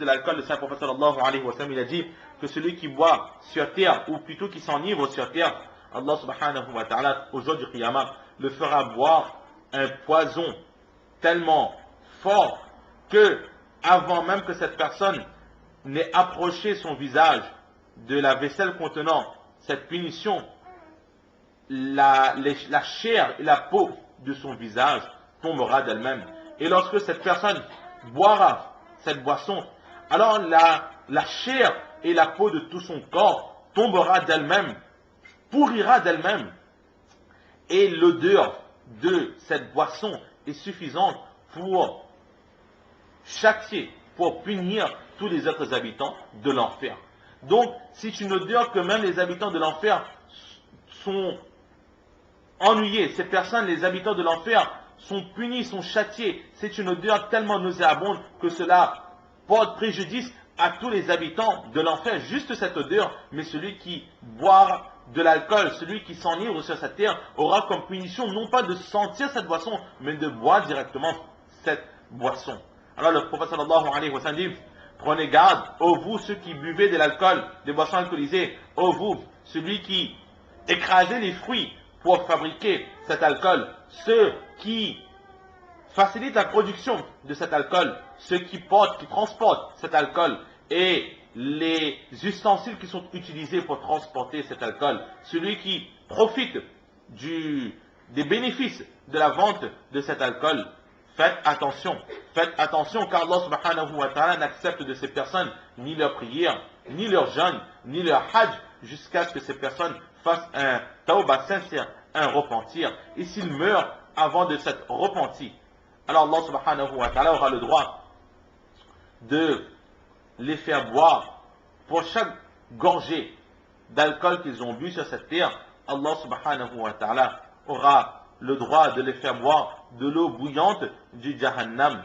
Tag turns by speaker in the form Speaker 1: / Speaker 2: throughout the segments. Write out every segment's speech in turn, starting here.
Speaker 1: de l'alcool, le saint prophète sallallahu alayhi wa sallam, il a dit que celui qui boit sur terre, ou plutôt qui s'enivre sur terre, Allah subhanahu wa ta'ala, au jour du qiyamah, le fera boire un poison tellement fort que, avant même que cette personne n'ait approché son visage de la vaisselle contenant cette punition, la chair et la peau de son visage tombera d'elle-même. Et lorsque cette personne boira cette boisson, alors la chair et la peau de tout son corps tombera d'elle-même, pourrira d'elle-même. Et l'odeur de cette boisson est suffisante pour châtier, pour punir tous les autres habitants de l'enfer. Donc, c'est une odeur que même les habitants de l'enfer sont ennuyés. Ces personnes, les habitants de l'enfer, sont punis, sont châtiés. C'est une odeur tellement nauséabonde que cela porte préjudice à tous les habitants de l'enfer. Juste cette odeur, mais celui qui boira de l'alcool, celui qui s'enivre sur cette terre, aura comme punition non pas de sentir cette boisson, mais de boire directement cette boisson. Alors le prophète sallallahu alayhi wa sallam dit: prenez garde, ô vous ceux qui buvez de l'alcool, des boissons alcoolisées, ô vous, celui qui écrasez les fruits pour fabriquer cet alcool, ceux qui facilitent la production de cet alcool, ceux qui portent, qui transportent cet alcool et les ustensiles qui sont utilisés pour transporter cet alcool, celui qui profite des bénéfices de la vente de cet alcool. Faites attention car Allah subhanahu wa ta'ala n'accepte de ces personnes ni leur prière, ni leur jeûne, ni leur hajj, jusqu'à ce que ces personnes fassent un tawbah sincère, un repentir. Et s'ils meurent avant de s'être repentis, alors Allah subhanahu wa ta'ala aura le droit de les faire boire pour chaque gorgée d'alcool qu'ils ont bu sur cette terre. Allah subhanahu wa ta'ala aura le droit de les faire boire de l'eau bouillante du Jahannam.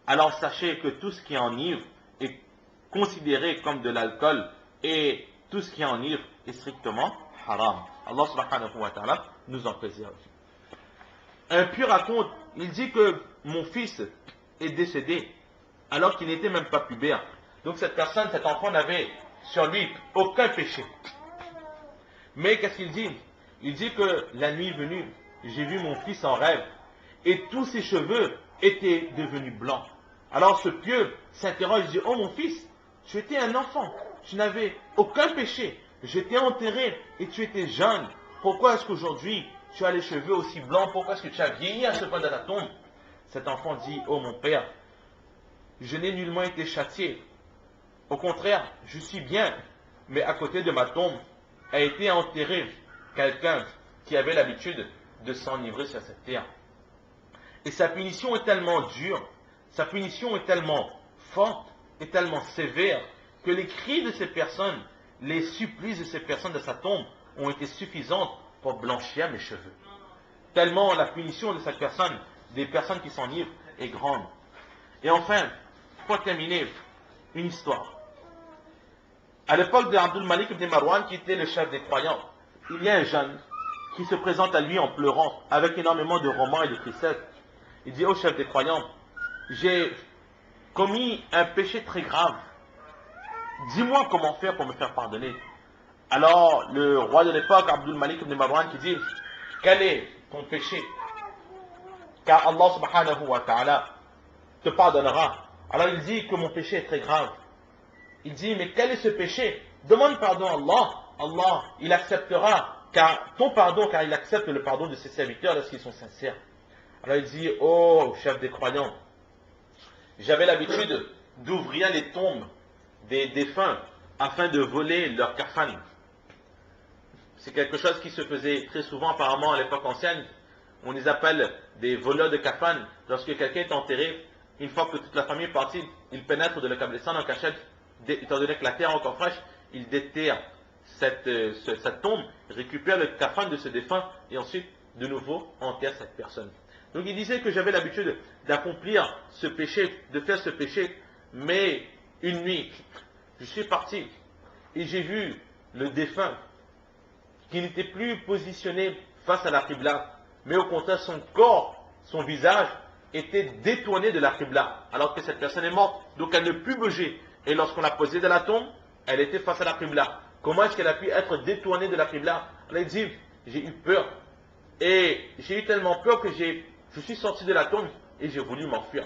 Speaker 1: Alors sachez que tout ce qui enivre est considéré comme de l'alcool et tout ce qui enivre est strictement haram. Allah subhanahu wa ta'ala nous en préserve. Un puits raconte, il dit que mon fils est décédé alors qu'il n'était même pas pubère. Donc cette personne, cet enfant n'avait sur lui aucun péché. Mais qu'est-ce qu'il dit? Il dit que la nuit venue, j'ai vu mon fils en rêve et tous ses cheveux étaient devenus blancs. Alors ce pieux s'interroge, il dit: oh mon fils, tu étais un enfant, tu n'avais aucun péché, je t'ai enterré et tu étais jeune. Pourquoi est-ce qu'aujourd'hui tu as les cheveux aussi blancs? Pourquoi est-ce que tu as vieilli à ce point dans ta tombe? Cet enfant dit: oh mon père, je n'ai nullement été châtié. Au contraire, je suis bien, mais à côté de ma tombe a été enterré quelqu'un qui avait l'habitude de s'enivrer sur cette terre. Et sa punition est tellement dure, sa punition est tellement forte et tellement sévère que les cris de ces personnes, les supplices de ces personnes de sa tombe ont été suffisantes pour blanchir mes cheveux. Tellement la punition de cette personne, des personnes qui s'enivrent, est grande. Et enfin, pour terminer, une histoire. À l'époque d'Abdul Malik ibn Marwan, qui était le chef des croyants, il y a un jeune qui se présente à lui en pleurant, avec énormément de romans et de tristesse. Il dit: ô chef des croyants, j'ai commis un péché très grave. Dis-moi comment faire pour me faire pardonner. Alors, le roi de l'époque, Abdul Malik ibn Marwan, qui dit: quel est ton péché? Car Allah subhanahu wa ta'ala te pardonnera. Alors il dit que mon péché est très grave. Il dit: mais quel est ce péché? Demande pardon à Allah. Allah, il acceptera ton pardon, car il accepte le pardon de ses serviteurs lorsqu'ils sont sincères. Alors il dit: oh chef des croyants, j'avais l'habitude d'ouvrir les tombes des défunts afin de voler leurs kafanes. C'est quelque chose qui se faisait très souvent apparemment à l'époque ancienne. On les appelle des voleurs de kafanes. Lorsque quelqu'un est enterré, une fois que toute la famille est partie, ils pénètrent de le cabristan en cachette. Étant donné que la terre est encore fraîche, ils déterrent cette tombe, récupèrent le kafan de ce défunt et ensuite de nouveau enterrent cette personne. Donc il disait que j'avais l'habitude d'accomplir ce péché, de faire ce péché, mais une nuit, je suis parti et j'ai vu le défunt qui n'était plus positionné face à la Qibla, mais au contraire son corps, son visage était détourné de la Qibla, alors que cette personne est morte, donc elle ne peut bouger. Et lorsqu'on l'a posée dans la tombe, elle était face à la Qibla. Comment est-ce qu'elle a pu être détournée de la Qibla? Elle dit, j'ai eu peur. Et j'ai eu tellement peur que je suis sorti de la tombe et j'ai voulu m'enfuir.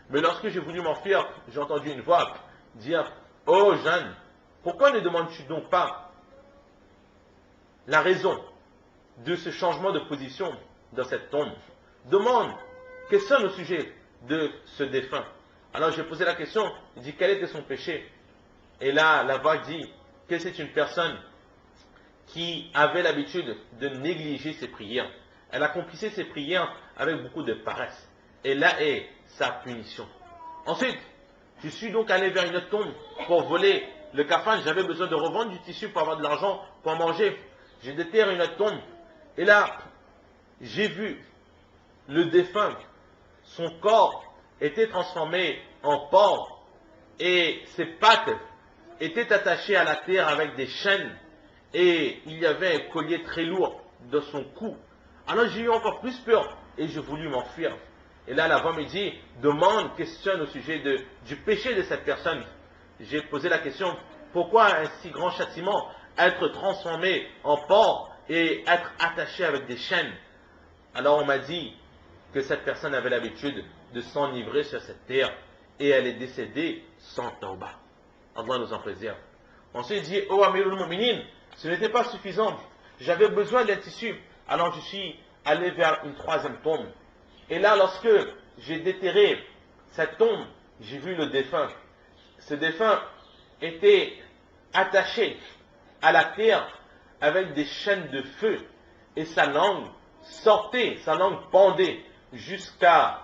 Speaker 1: Mais lorsque j'ai voulu m'enfuir, j'ai entendu une voix dire, oh jeune, pourquoi ne demandes-tu donc pas la raison de ce changement de position dans cette tombe? Demande, questionne au sujet de ce défunt. Alors j'ai posé la question, il dit quel était son péché? Et là, la voix dit que c'est une personne qui avait l'habitude de négliger ses prières. Elle accomplissait ses prières avec beaucoup de paresse. Et là est sa punition. Ensuite, je suis donc allé vers une autre tombe pour voler le kafan. J'avais besoin de revendre du tissu pour avoir de l'argent pour manger. J'ai déterré une autre tombe. Et là, j'ai vu le défunt. Son corps était transformé en porc. Et ses pattes étaient attachées à la terre avec des chaînes. Et il y avait un collier très lourd dans son cou. Alors j'ai eu encore plus peur et j'ai voulu m'enfuir. Et là, la voix me dit, demande, questionne au sujet du péché de cette personne. J'ai posé la question, pourquoi un si grand châtiment, être transformé en porc et être attaché avec des chaînes? Alors on m'a dit que cette personne avait l'habitude de s'enivrer sur cette terre et elle est décédée sans tauba. Allah nous en préserve. Ensuite dit, oh Amirul Mu'minin, ce n'était pas suffisant. J'avais besoin d'un tissu. Alors je suis allé vers une troisième tombe. Et là, lorsque j'ai déterré cette tombe, j'ai vu le défunt. Ce défunt était attaché à la terre avec des chaînes de feu. Et sa langue sortait, sa langue pendait jusqu'à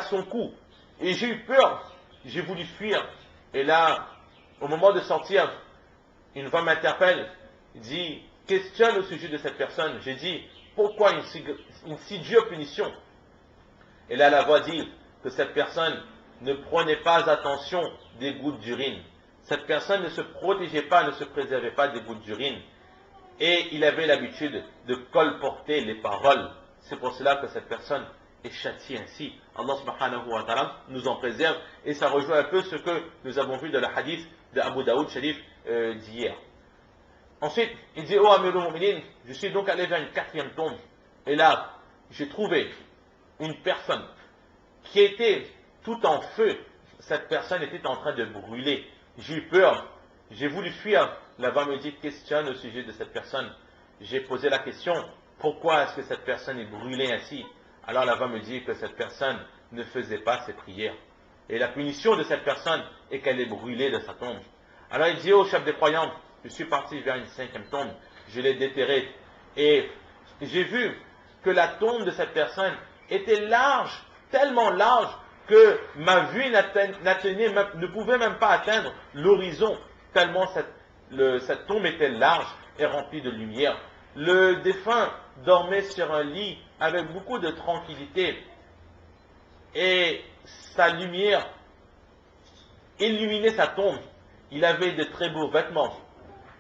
Speaker 1: son cou. Et j'ai eu peur. J'ai voulu fuir. Et là, au moment de sortir, une voix m'interpelle, dit, questionne au sujet de cette personne. J'ai dit, pourquoi une si dure punition? Et là, la voix dit que cette personne ne prenait pas attention des gouttes d'urine. Cette personne ne se protégeait pas, ne se préservait pas des gouttes d'urine. Et il avait l'habitude de colporter les paroles. C'est pour cela que cette personne est châtiée ainsi. Allah subhanahu wa ta'ala nous en préserve. Et ça rejoint un peu ce que nous avons vu dans le hadith de Abu Daoud Sharif d'hier. Ensuite, il dit, oh Amirul Mu'minin, je suis donc allé vers une quatrième tombe. Et là, j'ai trouvé une personne qui était tout en feu. Cette personne était en train de brûler. J'ai eu peur. J'ai voulu fuir. Là-bas me dit, questionne au sujet de cette personne. J'ai posé la question, pourquoi est-ce que cette personne est brûlée ainsi? Alors là-bas me dit que cette personne ne faisait pas ses prières. Et la punition de cette personne est qu'elle est brûlée de sa tombe. Alors il dit au chef des croyants, je suis parti vers une cinquième tombe, je l'ai déterrée. Et j'ai vu que la tombe de cette personne était large, tellement large, que ma vue ne pouvait même pas atteindre l'horizon, tellement cette tombe était large et remplie de lumière. Le défunt dormait sur un lit avec beaucoup de tranquillité et sa lumière illuminait sa tombe. Il avait de très beaux vêtements.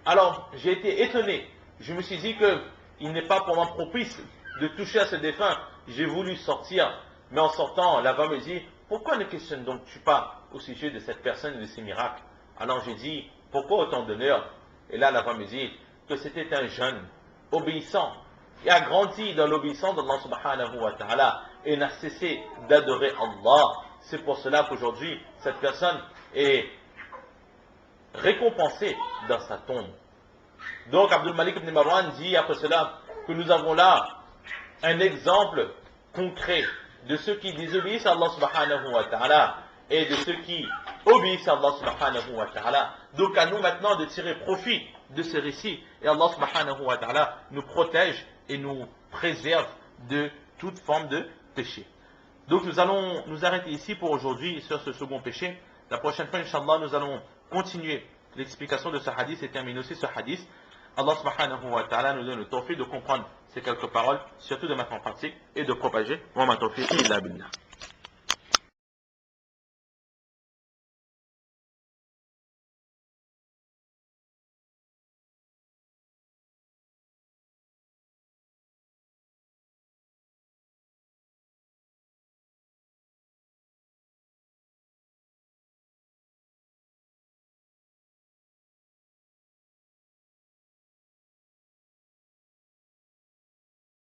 Speaker 1: Alors j'ai été étonné. Je me suis dit qu'il n'est pas pour moi propice de toucher à ce défunt. J'ai voulu sortir, mais en sortant, là-bas me dit, pourquoi ne questionnes donc-tu pas au sujet de cette personne et de ses miracles? Alors j'ai dit, pourquoi autant d'honneur? Et là, là-bas me dit que c'était un jeune obéissant et a grandi dans l'obéissance d'Allah subhanahu wa ta'ala et n'a cessé d'adorer Allah. C'est pour cela qu'aujourd'hui, cette personne est récompensée dans sa tombe. Donc, Abdul Malik ibn Marwan dit après cela que nous avons là un exemple concret de ceux qui désobéissent à Allah subhanahu wa ta'ala et de ceux qui obéissent à Allah subhanahu wa ta'ala. Donc à nous maintenant de tirer profit de ce récit et Allah subhanahu wa ta'ala nous protège et nous préserve de toute forme de péché. Donc nous allons nous arrêter ici pour aujourd'hui sur ce second péché. La prochaine fois, Inch'Allah, nous allons continuer l'explication de ce hadith et terminer aussi ce hadith. Allah subhanahu wa ta'ala nous donne le tawfiq de comprendre ces quelques paroles, surtout de mettre en pratique et de propager. Wa ma tawfiq illa billah.